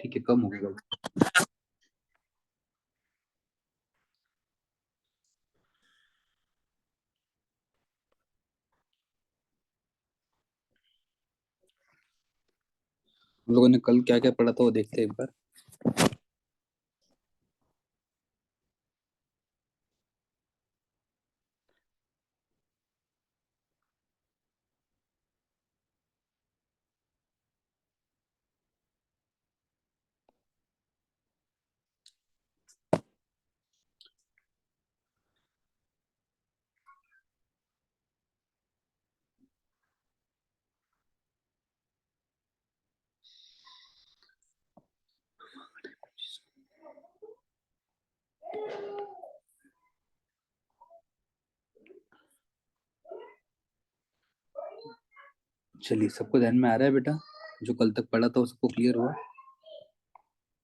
ठीक है, कम हो गया। हम लोगों ने कल क्या क्या पढ़ा था वो देखते हैं एक बार। चलिए, सबको ध्यान में आ रहा है बेटा? जो कल तक पढ़ा था वो सबको क्लियर हुआ?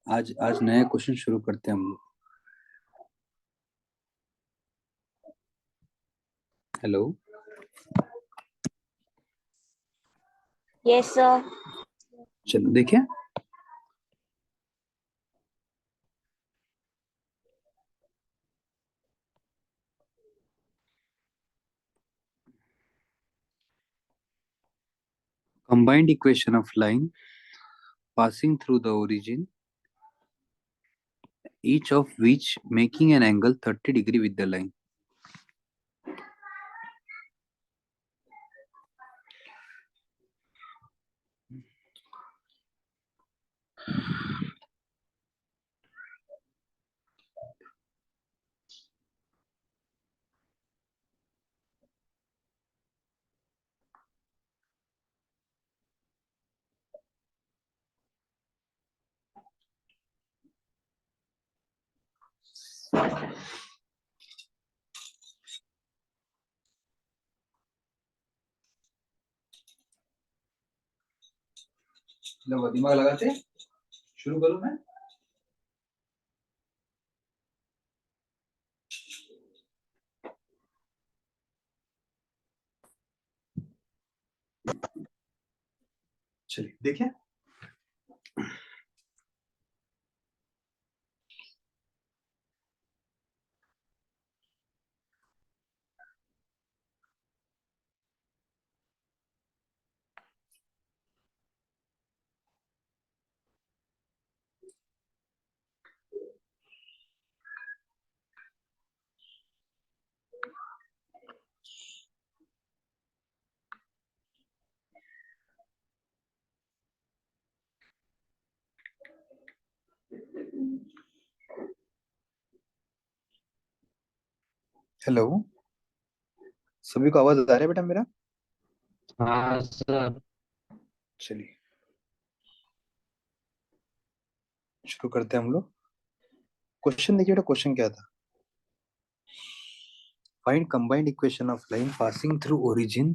आज आज नया क्वेश्चन शुरू करते हैं हम लोग। हेलो। Yes sir. चलो देखिए, combined equation of line passing through the origin, each of which making an angle 30 degree with the line. लो दिमाग लगाते, शुरू करूं मैं? चलिए देखिए, हेलो, सभी को आवाज आ रहा है बेटा मेरा? हाँ सर। चलिए शुरू करते हैं हम लोग। क्वेश्चन देखिए बेटा, क्वेश्चन क्या था? Find combined equation of line passing through origin,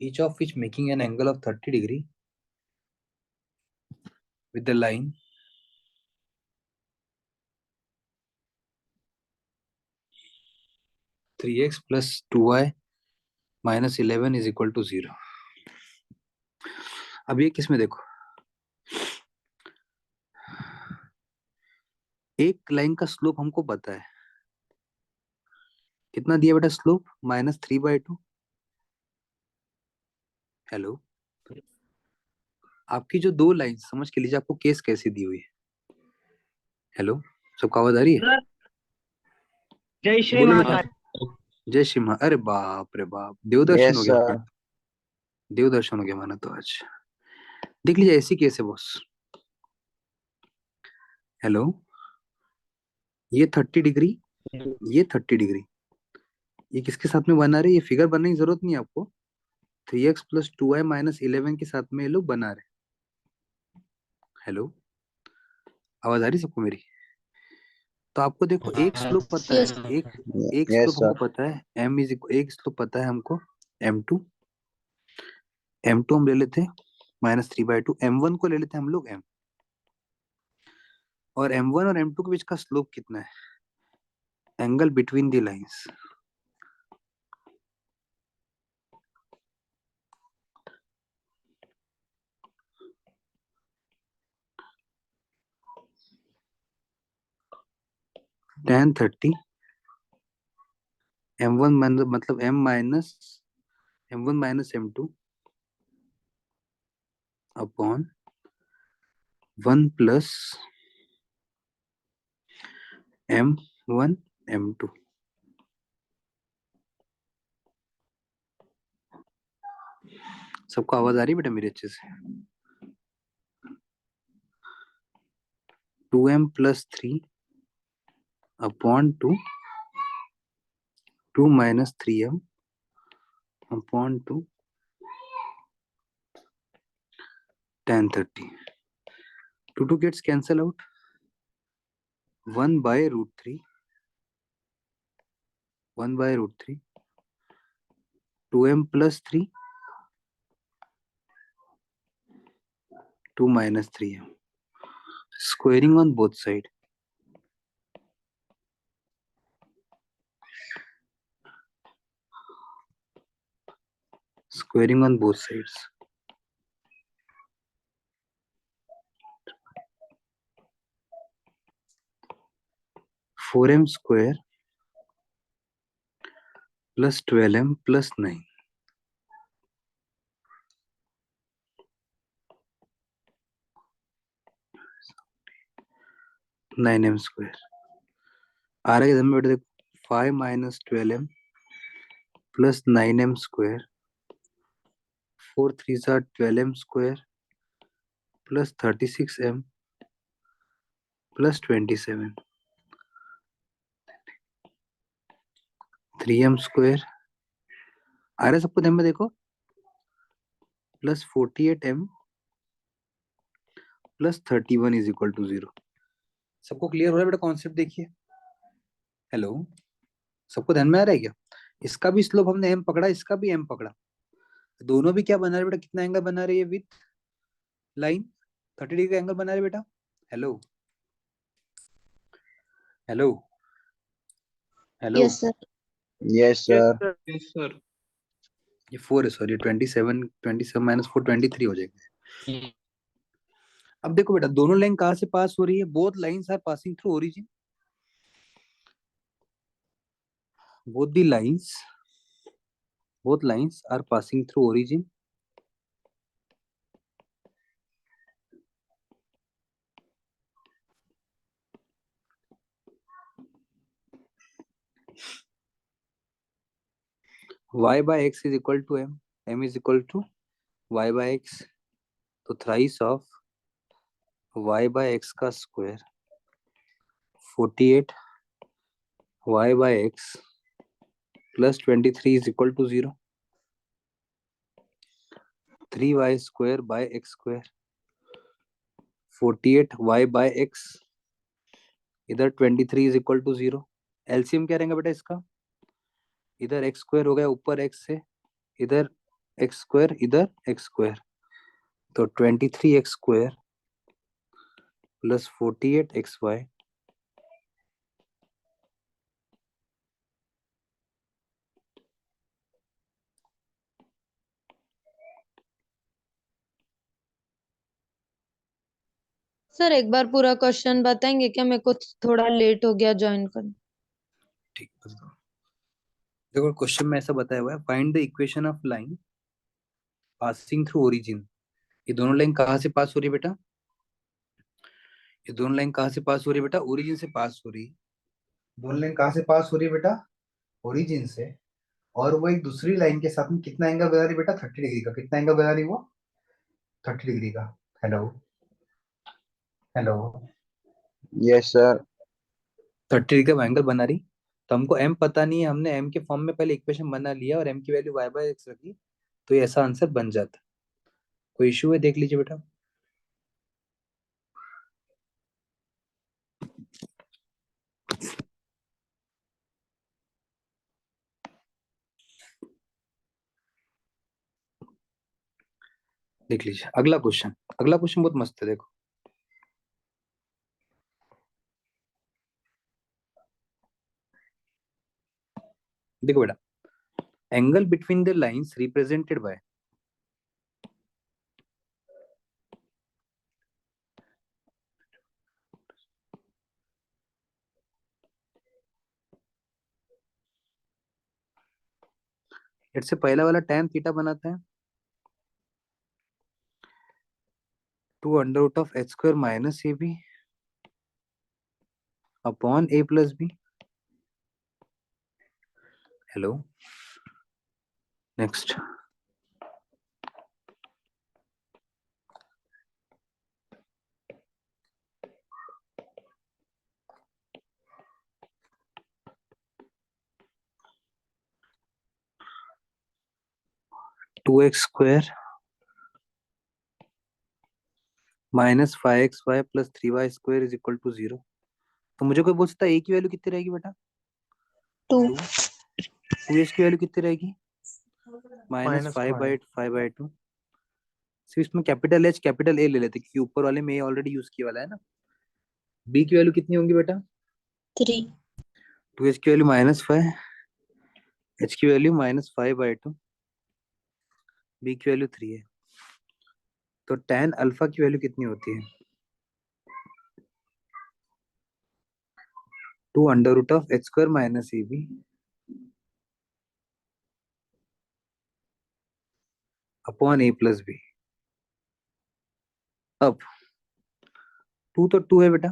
each of which making an angle of 30 degree with the line 3x plus 2y minus 11 is equal to 0। अब ये किस में देखो, एक लाइन का स्लोप हमको पता है, कितना दिया बेटा स्लोप? -3/2। हेलो, आपकी जो दो लाइन समझ के लीजिए, आपको केस कैसी दी हुई है? हेलो, सबको आवाज आ रही है? सर जय श्री बोलो बेटा। महाकाल। जय श्री महा, अरे बाप रे बाप, देवदर्शन हो यस गया सर। माना। देवदर्शन हो गया माना तो आज। देख लीजिए, ऐसी केस है बॉस। हेलो, ये 30 डिग्री, ये 30 डिग्री, ये किसके साथ में बना रहे? ये फिगर बनने की जरूरत नहीं है आपको। 3x प्लस 2y-11 के साथ में ये लोग बना रहे। हेलो, आवाज आ रही सबको मेरी? तो आपको देखो, एक हाँ स्लोप पता है, यस एक एक यस स्लोप हमको सर। पता है, एक स्लोप पता है हमको, m2। m2 हम ले लेते हैं -3/2, m1 को ले लेते हैं हम लोग m। और m1 और m2 के बीच का स्लोप कितना है? Angle between the lines. tan 30 m1 मतलब m1 minus m2 upon 1 plus m1 m2। सबको आवाज आ रही है बेटा मेरी अच्छे से? 2m plus 3 upon 2 minus 3m upon 2 tan 30। 2 gets cancel out, 1 by root 3, 1 by root 3, 2m plus 3, 2 minus 3m, squaring on both sides, squaring on both sides, 4m square plus 12m plus 9, 9m square। आ रहा है इधर में बेटा देखो, 5 minus 12m plus 9m square, 4 3s are 12m square plus 36m plus 27, 3m square। आ रहा है सबको ध्यान में देखो, plus 48m plus 31 is equal to 0। सबको क्लियर हो रहा है बेटा कॉन्सेप्ट? देखिए, हेलो, सबको ध्यान में आ रहा है क्या? इसका भी स्लोप हमने m पकड़ा, इसका भी m पकड़ा, दोनों भी क्या बना रहे बेटा, कितना एंगल बना रहे हैं विथ लाइन? 30 डिग्री का एंगल बना रहे बेटा। Hello hello hello, yes sir. Yes sir. Yes sir. ये 4 है, सॉरी 27 माइनस 4 23 हो जाएगा। अब देखो बेटा, दोनों लाइन कहाँ से पास हो रही है? Both lines are passing through origin, both the lines both lines are passing through origin, y by x is equal to m is equal to y by x, तो thrice of y by x का square 48 y by x plus 23 is equal to 0, 3y square by x square, 48 y by x, इधर 23 is equal to 0। LCM क्या रहेगा बेटा इसका? इधर x square हो गया ऊपर x से, इधर x स्क्वायर, इधर x स्क्वायर, तो 23x square plus 48xy sir एक बार पूरा क्वेश्चन बताएंगे क्या? मेरे को थोड़ा लेट हो गया ज्वाइन करने। ठीक है, देखो क्वेश्चन में ऐसा बताया हुआ है, find the equation of line passing through origin. ये दोनों लाइन कहाँ से पास हो रही है बेटा? ये दोनों लाइन कहाँ से पास हो रही है बेटा? ओरिजिन से पास हो रही है। दोनों लाइन कहाँ से पास हो रही है बेटा? ओरिजिन से। और वो एक दूसरी लाइन के साथ में कितना एंगल बना रही है बेटा? 30 डिग्री का। कितना एंगल बना रही है वो? 30 डिग्री का। Hello hello, yes sir. 30 degree का एंगल बना रही, तो हमको m पता नहीं है, हमने m के फॉर्म में पहले इक्वेशन बना लिया और m की वैल्यू y बाय x रखी, तो ये ऐसा आंसर बन जाता। कोई इशू है? देख लीजिए बेटा। देख लीजिए अगला क्वेश्चन, अगला क्वेश्चन बहुत मस्त है, देखो। देखो बेटा, angle between the lines represented by, इससे पहला वाला tan थीटा बनाता है 2 under root of H square minus A B upon a plus B. Hello, next. Two X square minus 5xy plus 3y square is equal to 0। तो मुझे कोई पूछ सकता है a की वैल्यू कितनी रहेगी बेटा? 2 2। 2h की वैल्यू कितनी रहेगी? Minus minus 5/2। सिर्फ इसमें कैपिटल एच कैपिटल ए ले लेते क्योंकि ऊपर वाले में ए ऑलरेडी यूज किया वाला है ना। b की वैल्यू कितनी होंगी बेटा? 3 2h की वैल्यू -5, h की वैल्यू -5/2, b की वैल्यू 3 है। तो tan अल्फा की वैल्यू कितनी होती है? 2 under root of H square minus A B upon A plus B. अब 2 तो 2 है बेटा,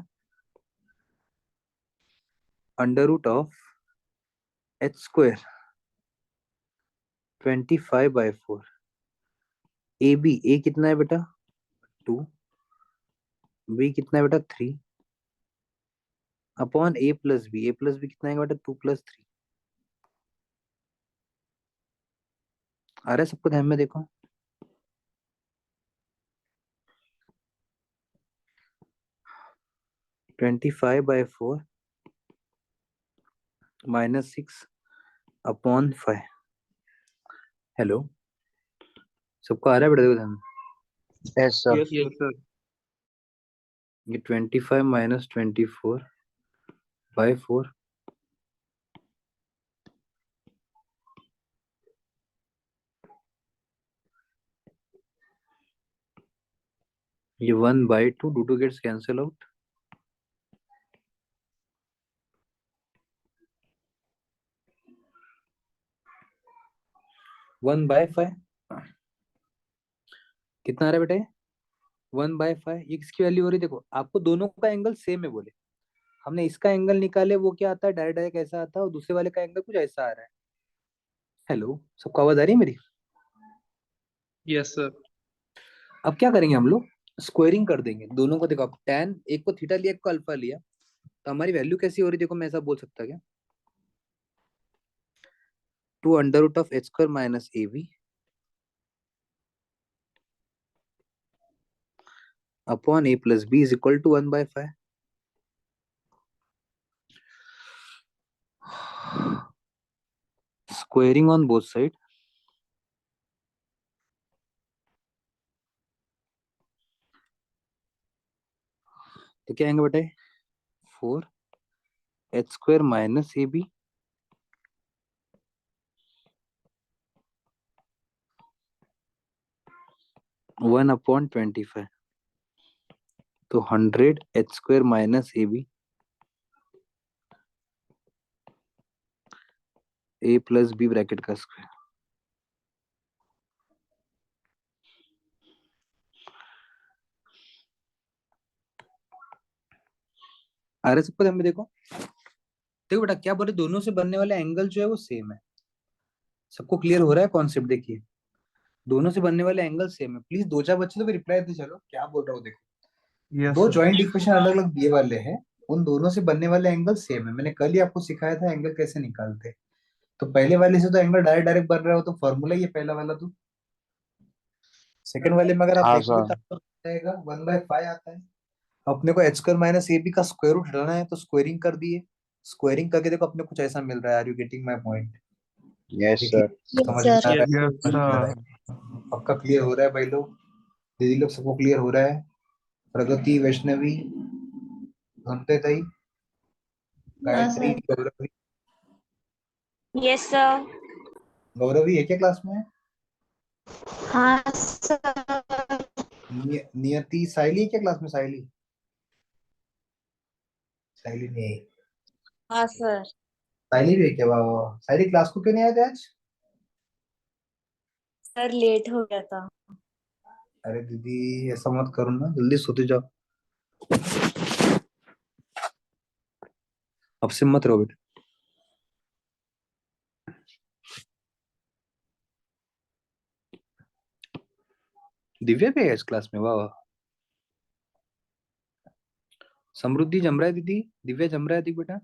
under root of H square 25/4 A B. A कितना है बेटा? 2। बी कितना है बेटा? 3 upon A plus B. A plus B कितना है बेटा? 2 + 3। आ रहा है सबको ध्यान में? देखो 25/4 -6/5। हेलो, सबको आ रहा है बेटा? देखो ध्यान में, Yes, sir. Yes sir. ये 25 - 24/4 ये 1/2 2 gets cancel out। 1/5 कितना आ रहा है बेटा? 1/5। ये किसकी वैल्यू हो रही है? देखो आपको दोनों का एंगल सेम है बोले, हमने इसका एंगल निकाले, वो क्या आता है? डायरेक्ट डायरेक्ट ऐसा आता है, और दूसरे वाले का एंगल कुछ ऐसा आ रहा है। हेलो, सबको आवाज आ रही है मेरी? Yes sir. अब क्या करेंगे हम लोग? स्क्वायरिंग कर देंगे दोनों को। देखो अब tan, एक को थीटा लिया, एक को अल्फा लिया, तो हमारी वैल्यू कैसी हो रही है? देखो मैं ऐसा बोल सकता क्या? 2 under root of H square minus A B upon A plus B is equal to 1/5। Squaring on both side, तो क्या आएंगे बेटे? 4h² minus A B 1/25। तो 100h² माइनस ए प्लस बी ब्रैकेट का स्क्वायर। आ रहा है सबको ध्यान में? देखो देखो बेटा क्या बोले, दोनों से बनने वाला एंगल जो है वो सेम है। सबको क्लियर हो रहा है कॉन्सेप्ट? देखिए दोनों से बनने वाले एंगल सेम है। प्लीज दो चार बच्चे तो भी रिप्लाई दे, चलो क्या बोल रहा हूँ देखो। यस दो सर। जॉइंट इक्वेशन अलग अलग दिए वाले हैं, उन दोनों से बनने वाले एंगल सेम है। मैंने कल ही आपको सिखाया था एंगल कैसे निकालते हैं। तो पहले वाले से तो एंगल डायरेक्ट डायरेक्ट बन रहा हो, तो फॉर्मूला ही है पहला वाला। तो सेकंड वाले में अगर आप हाँ देखोगे सर। तो आपको आएगा 1/5 आता है। अपने को H square minus A B का स्क्वायर रूट हटाना है, तो स्क्वायरिंग कर दिए। स्क्वायरिंग करके देखो अपने कुछ ऐसा मिल रहा है। Are you getting my point? Yes, देखिए sir. यस समझ में सर। आ रहा है? यस समझ में आ रहा सर। है? पक्का क्लियर हो रहा है भाई लोग? दीदी लोग सबको क्लियर हो रहा है? प्रगति, वैष्णवी, धनते ताई, हाँ Gayatri, sir. Gauravi. Yes sir. Gauravi एक ही क्लास में है? हाँ सर। नियति, साइली एक ही क्लास में? साइली, साइली नहीं है? हाँ सर। साइली भी है क्या? वाह वाह। साइली क्लास को क्यों नहीं आए थे आज? सर लेट हो गया था। अरे दीदी ऐसा मत करो ना, जल्दी सोते जाओ। अब से मत रहो बेटा। दिव्या भी है इस क्लास में, वाह वाह। समृद्धि जम रहा है दीदी, दिव्या जम रहा है, देख बेटा।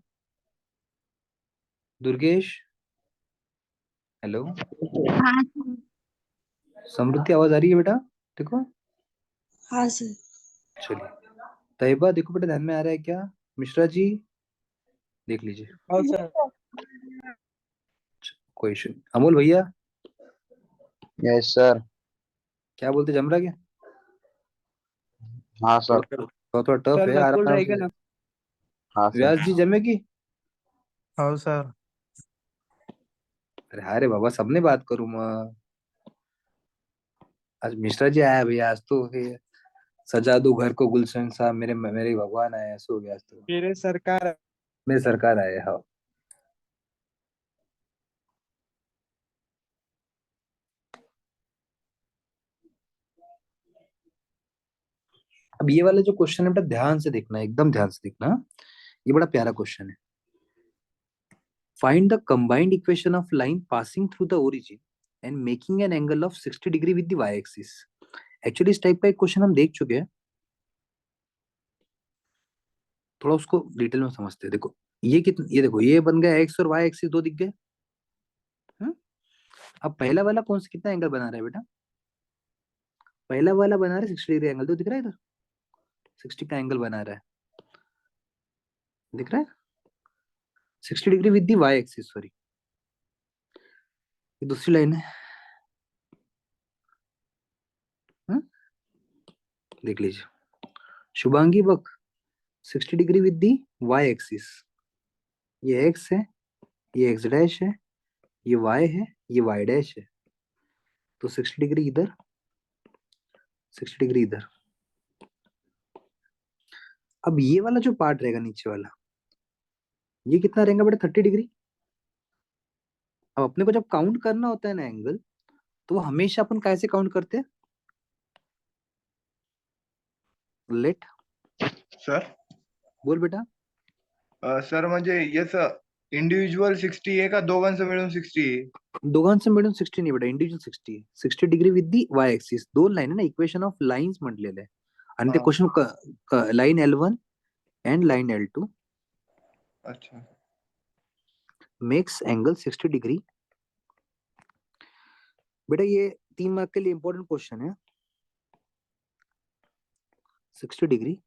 दुर्गेश, हेलो। हाँ समृद्धि आवाज आ रही है बेटा? देखो। हाँ सर। चलिए। तैयबा देखो बेटा, ध्यान में आ रहा है क्या? मिश्रा जी देख लीजिए। हाँ सर। कोई इशू नहीं। अमोल भैया यस सर। क्या बोलते, जम रहा क्या? हाँ सर। थोड़ा थोड़ा टफ सर है, नकुल आराम आराम रहेगा से। ना? हाँ सर। व्यास जी जमेगी? हाँ सर। अरे हाँ रे बाबा, सबने बात करूँ मैं। आज मिश्रा जी आया भैया, आज तो फिर सजा दो घर को गुलशन साहब, मेरे मेरे भगवान आए, ऐसा हो गया आज तो। मेरे सरकार। मेरे सरकार आए, हाँ। अब ये वाला जो क्वेश्चन है बेटा, ध्यान से देखना, एकदम ध्यान से देखना। ये बड़ा प्यारा क्वेश्चन है। Find the combined equation of line passing through the origin and making an angle of 60 degree with the Y axis. Actually इस टाइप का एक क्वेश्चन हम देख चुके हैं, थोड़ा उसको डिटेल में समझते हैं। देखो ये कितना, ये देखो ये बन गया एक्स और वाई एक्सिस दो दिख गए। हम्म? अब पहला वाला कौन सा कितना एंगल बना रहा है बेटा? पहला वाला बना रहा है 60 डिग्री एंगल, तो दिख रहा है इधर 60 का एंगल बना रहा है, दिख रहा है 60 degree with the Y axis, sorry. ये दूसरी लाइन है। हम्म? देख लीजिए, शुभांगी बक 60 degree with the Y axis. ये एक्स है, ये एक्स डैश है, ये वाई है, ये वाई डैश है। तो 60 डिग्री इधर, 60 डिग्री इधर। अब ये वाला जो पार्ट रहेगा नीचे वाला, ये कितना रहेगा बेटा? 30 डिग्री। अब अपने को जब काउंट करना होता है ना एंगल, तो वो हमेशा अपन कैसे काउंट करते हैं? लेट, सर बोल बेटा। सर म्हणजे याचं इंडिव्हिज्युअल 60 आहे का दोघांचं मिळून 60 आहे? दोघांचं मिळून 60 नाही बेटा, इंडिव्हिज्युअल 60 आहे. 60 degree with the Y axis. दोन लाईन आहे ना, इक्वेशन ऑफ लाईन्स म्हटलेलं आहे. आणि ते हा. Question line L1 and line L2 अच्छा. Makes angle 60 degree. बेटा ये 3 मार्क के लिए इंपॉर्टेंट क्वेश्चन है. 60 डिग्री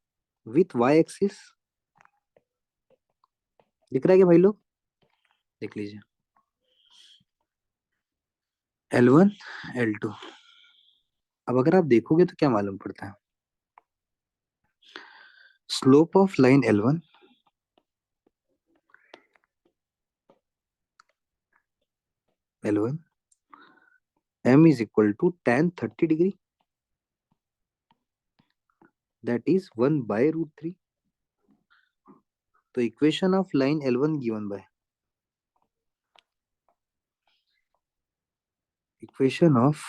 विथ वाई एक्सिस. दिख रहा है क्या भाई लोग? देख लीजिए L1 L2. अब अगर आप देखोगे तो क्या मालूम पड़ता है? Slope of line L1 M is equal to tan 30 degree, that is 1 by root 3. तो equation of line L1 given by equation of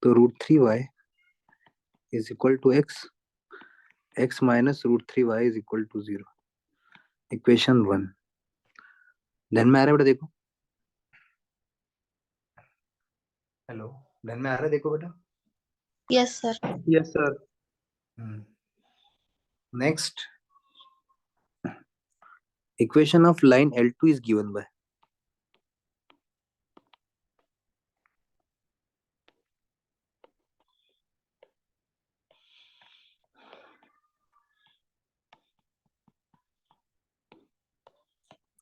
तो √3y is equal to x minus √3y is equal to 0. Equation 1 ध्यान में आ रहा है बेटा? देखो, hello, ध्यान में आ रहा है? देखो बेटा. Yes sir. Yes sir. Next, equation of line L2 is given by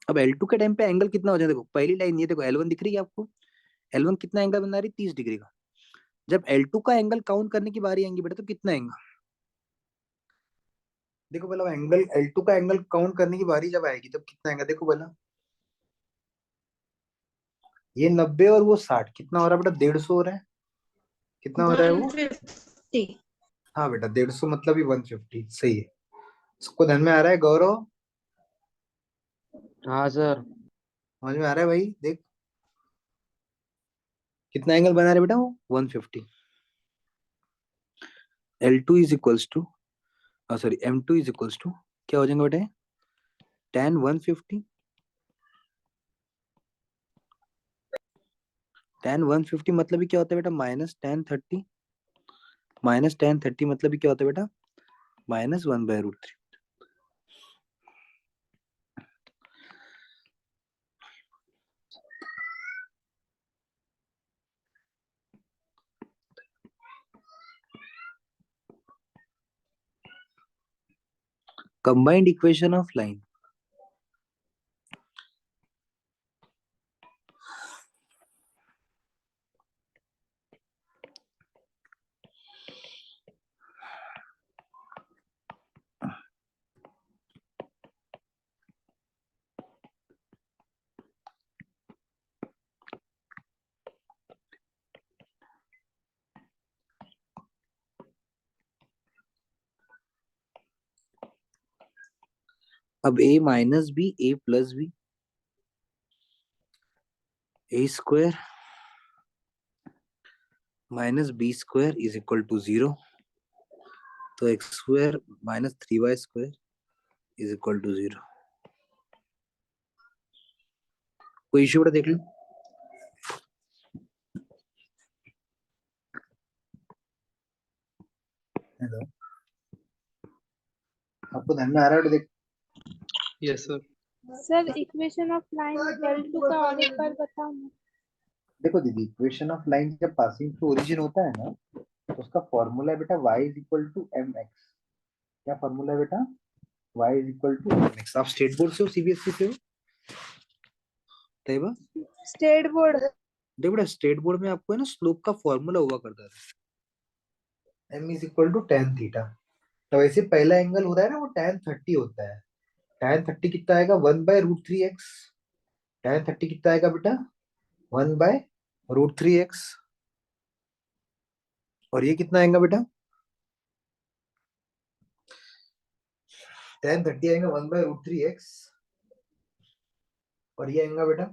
अब L2 के टाइम पे एंगल कितना हो जाए? देखो पहली लाइन ये देखो, L1 दिख रही है आपको? L1 कितना एंगल बना रही? 30 डिग्री का. जब L2 का एंगल काउंट करने की बारी आएंगी बेटा, तो कितना एंगल? देखो पहला एंगल L2 का एंगल काउंट करने की बारी जब आएगी तब कितना एंगल देखो पहला. ये 90 और वो 60 कितना हो रहा है बेटा? 150 हो रहा है। कितना हो रहा है वो? 150. हाँ बेटा 150 मतलब ही 150 सही है। इसको ध्यान में आ रहा है गौरव? हाँ सर। समझ में आ रहा है भाई? देख कितना एंगल बना रहे बेटा वो? 150। L2 is equals to, sorry M2 is equals to क्या हो जाएगा बेटा? tan 150, tan 150 मतलब ही क्या होता है बेटा? -tan 30, -tan 30 मतलब ही क्या होता है बेटा? -1/√3। Combined equation of line. अब a minus B, a plus B, a square minus B square is equal to 0। तो X square -3y² is equal to 0। कोई इश्यू बेटा? देख लो। हेलो, आपको ध्यान में आ रहा है बेटा? देख yes sir. Sir equation of line L2 का और एक बार बताओ ना। देखो दीदी, इक्वेशन ऑफ लाइन जब पासिंग थ्रू ओरिजिन होता है ना, तो उसका फॉर्मूला है बेटा y is equal to mx। क्या फॉर्मूला है बेटा? y is equal to mx। आप स्टेट बोर्ड से हो सीबीएसई से हो? Taiyaba state board. देखो बेटा, स्टेट बोर्ड में आपको है ना स्लोप का फॉर्मूला हुआ करता था, m is equal to tan theta. तो वैसे पहला एंगल होता है ना वो tan 30 होता है। tan 30 कितना आएगा? 1/√3x। tan 30 कितना आएगा बेटा? 1/√3x। और ये कितना आएगा बेटा? tan 30 आएगा 1/√3x। और ये आएगा बेटा,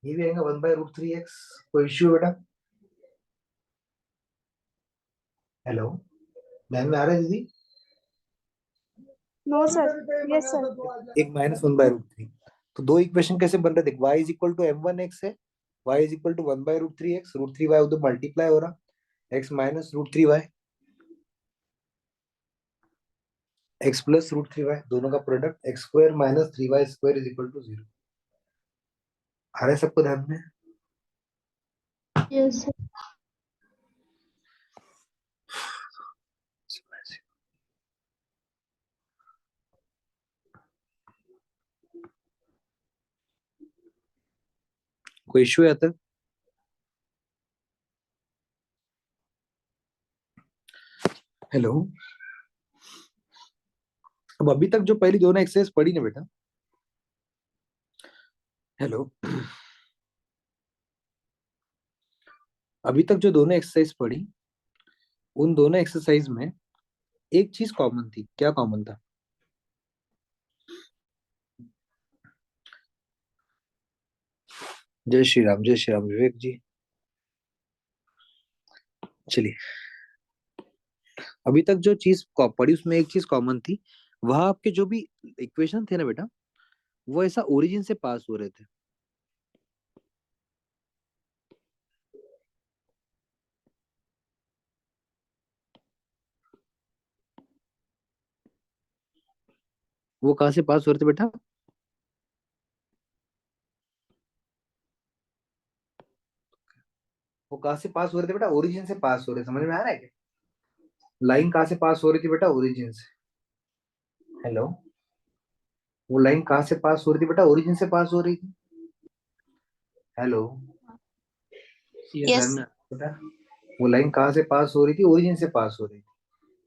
ये भी आएगा 1/√3x। कोई इश्यू बेटा? हेलो, ध्यान में आ रहा है दीदी? No sir. Yes sir. एक -1/√3। तो दो इक्वेशन कैसे बन रहे? देख, y is equal to m1x है, y is equal to 1/√3x, √3y उधर मल्टीप्लाई हो रहा, x minus √3y, x plus √3y, दोनों का product x² minus 3y² is equal to 0। आ रहा है सबको ध्यान में? Yes, sir. कोई इश्यू है तक? हेलो, अब अभी तक जो पहली दोनों एक्सरसाइज पढ़ी ना बेटा, हेलो, अभी तक जो दोनों एक्सरसाइज पढ़ी, उन दोनों एक्सरसाइज में एक चीज कॉमन थी। क्या कॉमन था? जय श्री राम, जय श्री राम विवेक जी। चलिए, अभी तक जो चीज पढ़ी उसमें एक चीज कॉमन थी। वह आपके जो भी इक्वेशन थे ना बेटा, वो ऐसा ओरिजिन से पास हो रहे थे। वो कहाँ से पास हो रहे थे बेटा? वो कहाँ से पास हो रहे थे बेटा? ओरिजिन से पास हो रहे। समझ में आ रहा है क्या? लाइन कहाँ से पास हो रही थी बेटा? ओरिजिन से। हेलो, वो लाइन कहाँ से पास हो रही थी बेटा? ओरिजिन से पास हो रही थी। हेलो, ध्यान Yes. में बेटा, वो लाइन कहाँ से पास हो रही थी? ओरिजिन से पास हो रही थी।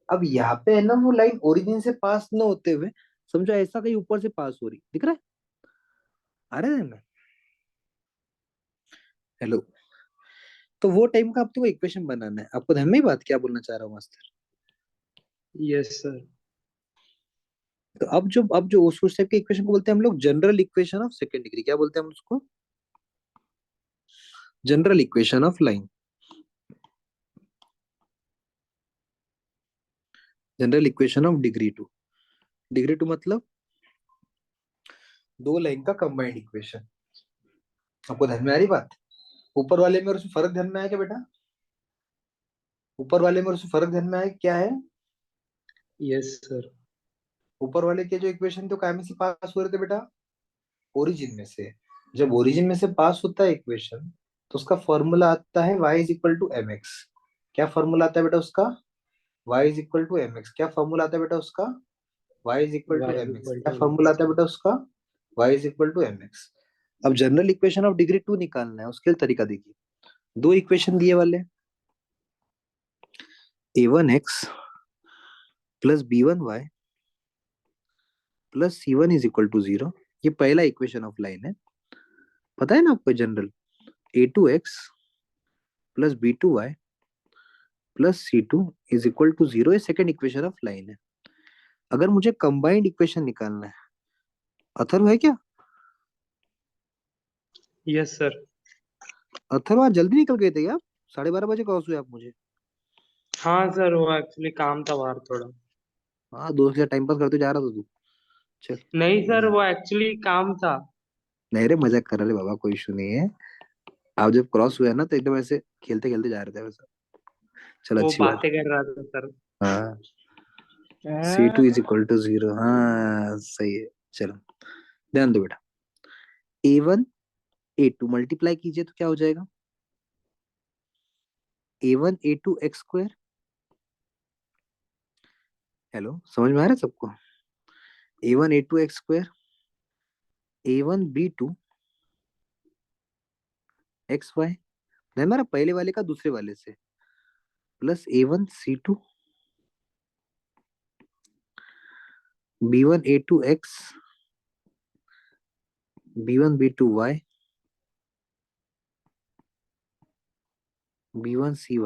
अब यहाँ पे है ना, वो लाइन ओरिजिन से पास न होते हुए समझो ऐसा कहीं ऊपर से पास हो रही, दिख रहा है? आ रहा है ना? हेलो, तो वो टाइम का आपको इक्वेशन बनाना है। आपको ध्यान में ही बात क्या बोलना चाह रहा हूँ मास्टर? Yes, sir. तो अब जो उस टाइप के इक्वेशन को बोलते हैं हम लोग general equation of second degree. क्या बोलते हैं हम उसको? General equation of line. General equation of degree two मतलब दो लाइन का कंबाइंड इक्वेशन। आपको ध्यान में आ रही बात? ऊपर वाले में और उसमें फर्क ध्यान में आया क्या बेटा? ऊपर वाले में और उसमें फर्क ध्यान में आया क्या है? Yes, sir. ऊपर वाले के जो इक्वेशन थे काय में से पास हो रहे थे बेटा? ओरिजिन में से। जब ओरिजिन में से पास होता है इक्वेशन, तो उसका फॉर्मूला आता है y is equal to M X. क्या फॉर्मूला आता है बेटा उसका? y is equal to M X. क्या फॉर्मूला आता है बेटा उसका? y is equal to Y is M X. equal क्या to फॉर्मूला mx. आता है बेटा उसका? y is equal to M X. अब general equation of degree two निकालना है, उसके लिए तरीका देखिए। दो इक्वेशन दिए वाले, a1x plus b1y plus c1 is equal to 0। ये पहला इक्वेशन ऑफ लाइन है, पता है ना आपको? General a2x plus b2y plus c2 is equal to 0, ये सेकंड इक्वेशन ऑफ लाइन है। अगर मुझे कंबाइंड इक्वेशन निकालना है, अथर्व है क्या? Yes, sir. अथर्व आज जल्दी निकल गए थे क्या आप? 12:30 बजे कॉल हुए आप मुझे। हाँ सर, वो एक्चुअली काम था बाहर थोड़ा। हाँ, दोस्त के साथ टाइम पास करते जा रहा था तू? चल। नहीं सर, वो एक्चुअली काम था। नहीं रे, मजाक कर रहे बाबा, कोई इशू नहीं है। आप जब क्रॉस हुए ना तो एकदम ऐसे खेलते खेलते जा रहे थे वैसा। चल, वो अच्छी बात। बातें कर रहा था सर। हाँ, c2 इज इक्वल टू 0। हाँ सही है। चलो ध्यान दो बेटा, a1 a2 मल्टीप्लाई कीजिए तो क्या हो जाएगा? a1 a2 x square. Hello, समझ में आ रहा है सबको? a1 a2 x square, a1 b2 xy, नहीं मेरा पहले वाले का दूसरे वाले से, plus a1 c2 b1 a2 x b1 b2 y b1 cy।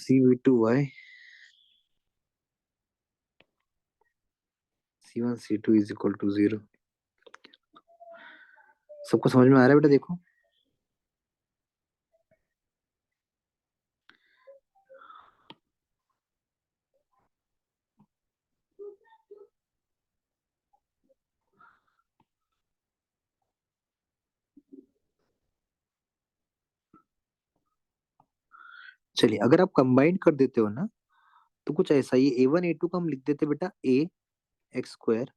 cb2y c1 c2 is equal to 0। सबको समझ में आ रहा है बेटा? देखो, चलिए अगर आप कंबाइन कर देते हो ना, तो कुछ ऐसा, ये a1 a2 का हम लिख देते बेटा a x स्क्वायर।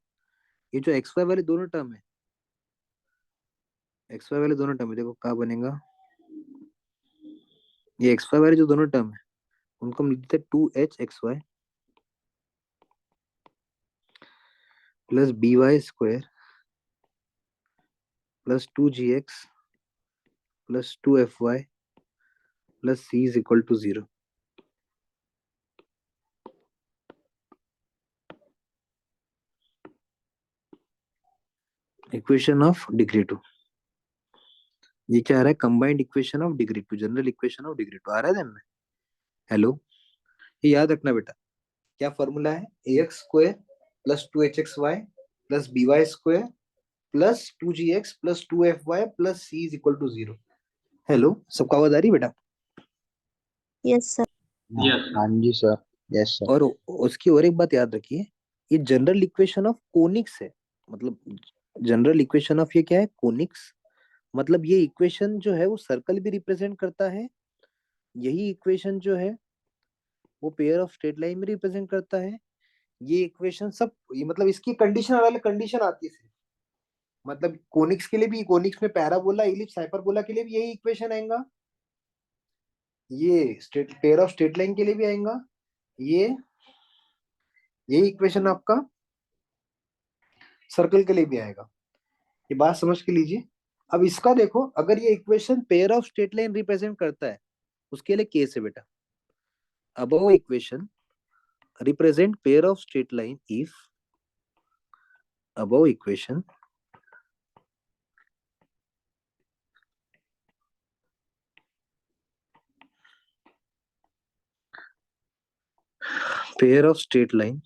ये जो एक्स वाई वाले दोनों टर्म है, एक्स वाई वाले दोनों टर्म है, देखो क्या बनेगा। ये एक्स वाई वाले जो दोनों टर्म है, उनको हम लिख देते 2h(xy) plus by² plus 2gx plus 2fy plus c is equal to 0। Equation of degree two. ये क्या आ रहा है? Combined equation of degree two, general equation of degree two आ रहा है ध्यान में? हेलो, ये याद रखना बेटा। क्या फॉर्मूला है? ax² plus 2hxy plus by² plus 2gx plus 2fy plus c is equal to 0। Hello, सबको आवाज आ रही है बेटा? Yes sir. Yes. हाँ जी सर। Yes sir. और उसकी और एक बात याद रखिए, ये जनरल इक्वेशन ऑफ कोनिक्स है। मतलब जनरल इक्वेशन ऑफ ये क्या है? कोनिक्स। मतलब ये इक्वेशन जो है वो सर्कल भी रिप्रेजेंट करता है, यही इक्वेशन जो है वो पेयर ऑफ स्ट्रेट लाइन भी रिप्रेजेंट करता है। ये इक्वेशन सब, ये मतलब इसकी कंडीशन, अलग अलग कंडीशन आती है सिर्फ। मतलब कोनिक्स के लिए भी, कोनिक्स में पैराबोला इलिप्स हाइपरबोला के लिए भी यही इक्वेशन आएगा, ये straight pair of straight line के लिए भी आएगा, ये यही इक्वेशन आपका सर्कल के लिए भी आएगा। ये बात समझ के लीजिए। अब इसका देखो, अगर ये equation pair of straight line represent करता है, उसके लिए केस है बेटा। above equation represent pair of straight line if above equation pair of straight line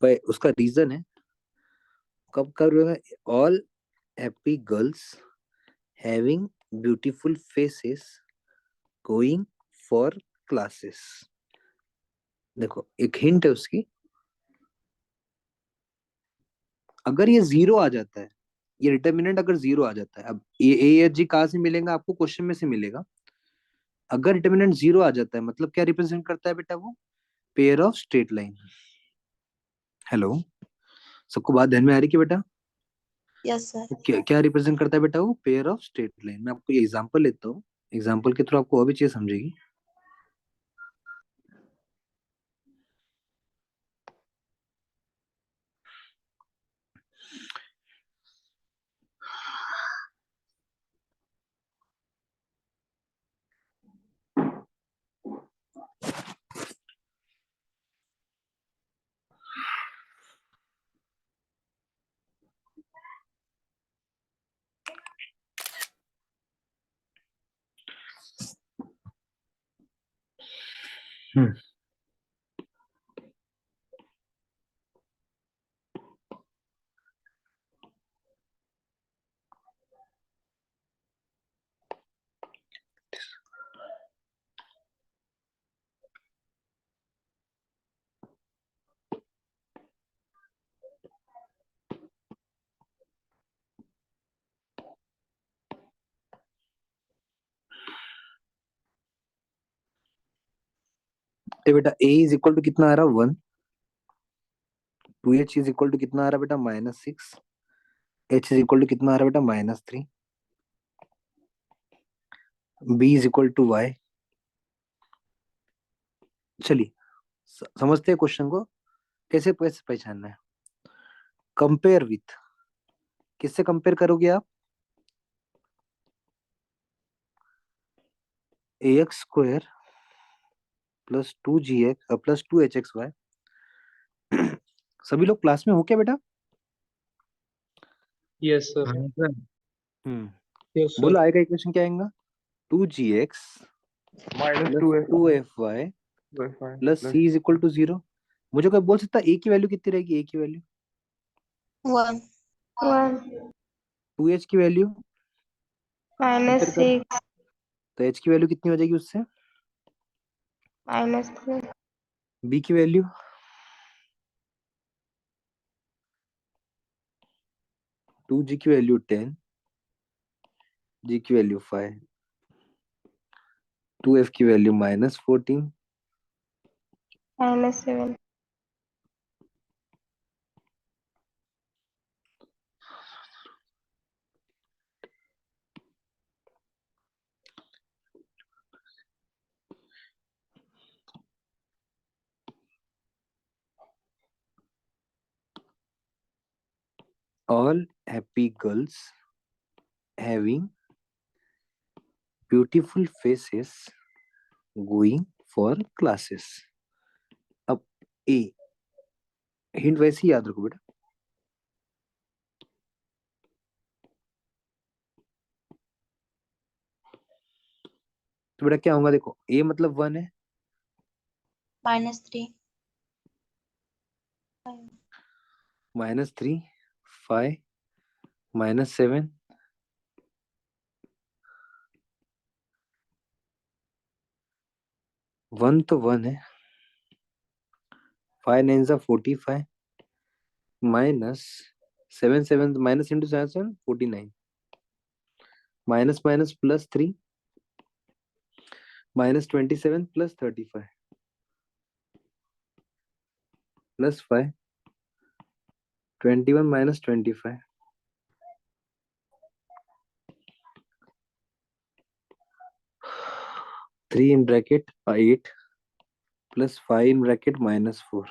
by उसका रीजन है कब करोगे all happy girls having beautiful faces going for classes। देखो एक हिंट है उसकी, अगर ये जीरो आ जाता है, ये डिटर्मिनेंट अगर जीरो आ जाता है, अब ये ए या जी कहाँ से मिलेगा आपको, क्वेश्चन में से मिलेगा। अगर डिटर्मिनेंट जीरो आ जाता है मतलब क्या रिप्रेजेंट करता है बेटा वो, pair of straight line. Hello, सबको बात ध्यान में आ रही कि बेटा यस सर। क्या क्या रिप्रेजेंट करता है बेटा वो, पेयर ऑफ स्ट्रेट लाइन। मैं आपको ये एग्जांपल लेता हूँ, एग्जांपल के थ्रू आपको और भी चीज समझेगी। हम्म ये बेटा a इज इक्वल टू कितना आ रहा है 1, 2h इज इक्वल टू कितना आ रहा है बेटा -6, h इज इक्वल टू कितना आ रहा है बेटा -3, b is equal to y। चलिए समझते हैं क्वेश्चन को, कैसे कैसे पहचानना है। कंपेयर विथ, किससे कंपेयर करोगे आप, ax square plus 2gx plus 2hxy। सभी लोग क्लास में हो क्या बेटा? Yes sir. Hmm yes sir. बोलो आएगा इक्वेशन क्या आएगा, 2gx minus plus 2fy plus c is equal to 0। मुझे कोई बोल सकता है a की वैल्यू कितनी रहेगी, a की वैल्यू 1 1 2h की वैल्यू minus कंपेयर कर, 6 तो h की वैल्यू कितनी हो जाएगी उससे, minus 3 b की वैल्यू 2g की वैल्यू 10, g की वैल्यू 5, 2f की value -14, minus 7 all happy girls having beautiful faces going for classes। अब a हिंट वैसे ही याद रखो बेटा, तो बेटा क्या होगा, देखो a मतलब 1 है, -3 -3, 5, -7, 1 तो 1 है, 5 9 जा 45, minus 7 7 minus into 7 49, minus minus plus 3, -27 plus 35 plus 5, 21 minus 25, 3 in bracket 8 plus 5 in bracket -4।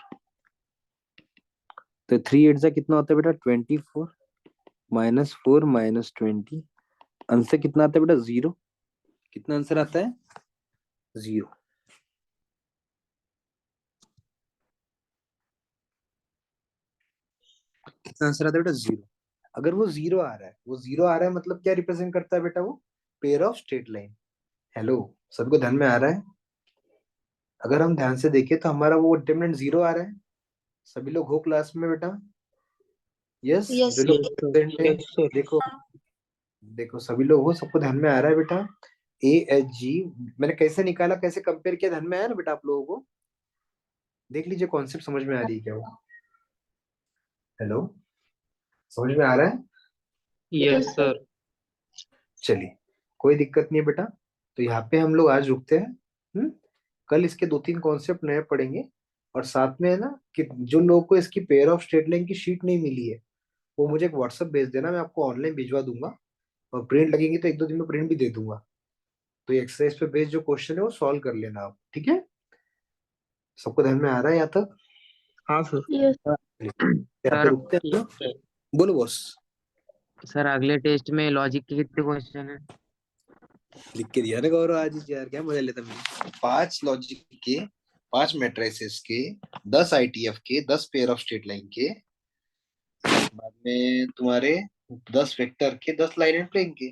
तो 3 8 जा कितना होता है बेटा 24, -4 -20, आंसर कितना आता है बेटा 0। कितना आंसर आता है 0। आंसर आता है बेटा 0। अगर वो 0 आ रहा है, वो 0 आ रहा है मतलब क्या रिप्रेजेंट करता है बेटा? वो pair of straight line. Hello, सबको ध्यान में आ रहा है? अगर हम ध्यान से देखें तो हमारा वो डिटरमिनेंट 0 आ रहा है। सभी लोग हो क्लास में बेटा? यस, Yes, जो sir. लोग Yes, sir. present हैं, Yes, sir. देखो देखो सभी लोग हो, सबको ध्यान में आ रहा है बेटा? ए एच जी मैंने कैसे निकाला, कैसे कंपेयर किया, ध्यान में आया ना बेटा आप लोगों को? देख लीजिए कॉन्सेप्ट समझ में आ रही है क्या वो? हेलो, समझ में आ रहा है? Yes, sir. चलिए, कोई दिक्कत नहीं है बेटा। तो यहाँ पे हम लोग आज रुकते हैं। कल इसके 2-3 कॉन्सेप्ट नए पढ़ेंगे। और साथ में है ना कि जो लोगों को इसकी पेयर ऑफ स्ट्रेट लाइन की शीट नहीं मिली है, वो मुझे एक व्हाट्सएप भेज देना, मैं आपको ऑनलाइन भिजवा दूंगा। और प्रिंट लगेंगी तो 1-2 दिन में प्रिंट भी दे दूंगा। तो ये एक्सरसाइज पे बेस्ड जो क्वेश्चन है वो सॉल्व कर लेना आप, ठीक है? सबको ध्यान में आ रहा है यहाँ तक? हाँ सर। Yes. यहाँ पे रुकते हैं ना? बोलो बॉस। सर अगले टेस्ट में लॉजिक के कितने क्वेश्चन है? लिख के दिया ना गौरव आज ही, यार क्या मजा लेता मैं। 5 लॉजिक के, 5 मैट्रिसेस के, 10 आईटीएफ के, 10 पेयर ऑफ स्ट्रेट लाइन के, बाद में तुम्हारे 10 वेक्टर के, 10 लाइन एंड प्लेन के।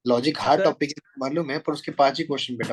लॉजिक हार्ड टॉपिक मालूम है, पर उसके 5 ही क्वेश्चन बेटा।